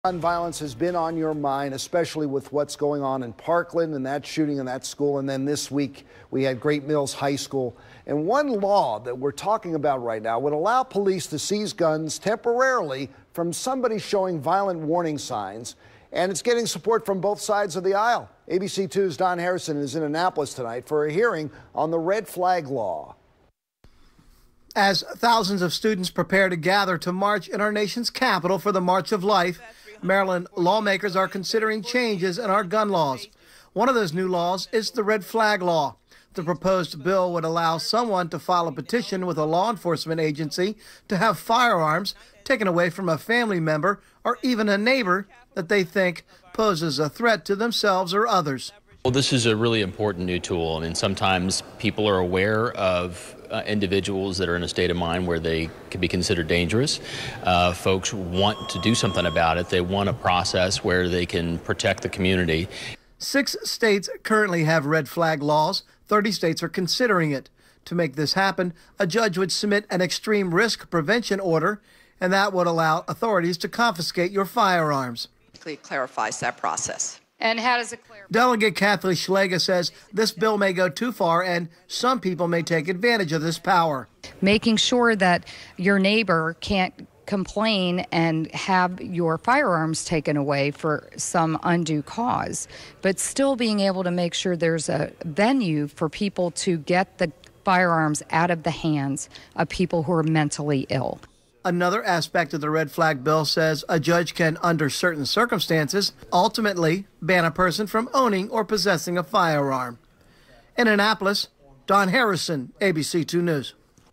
Gun violence has been on your mind, especially with what's going on in Parkland and that shooting in that school. And then this week we had Great Mills High School. And one law that we're talking about right now would allow police to seize guns temporarily from somebody showing violent warning signs. And it's getting support from both sides of the aisle. ABC 2's Don Harrison is in Annapolis tonight for a hearing on the red flag law. As thousands of students prepare to gather to march in our nation's capital for the March of Life, Maryland lawmakers are considering changes in our gun laws. One of those new laws is the red flag law. The proposed bill would allow someone to file a petition with a law enforcement agency to have firearms taken away from a family member or even a neighbor that they think poses a threat to themselves or others. Well, this is a really important new tool. I mean, sometimes people are aware of individuals that are in a state of mind where they could be considered dangerous. Folks want to do something about it. They want a process where they can protect the community. 6 states currently have red flag laws. 30 states are considering it. To make this happen, a judge would submit an extreme risk prevention order, and that would allow authorities to confiscate your firearms. It clarifies that process. And how does it clarify? Delegate Kathleen Schlega says this bill may go too far and some people may take advantage of this power. Making sure that your neighbor can't complain and have your firearms taken away for some undue cause, but still being able to make sure there's a venue for people to get the firearms out of the hands of people who are mentally ill. Another aspect of the red flag bill says a judge can, under certain circumstances, ultimately ban a person from owning or possessing a firearm. In Annapolis, Don Harrison, ABC 2 News.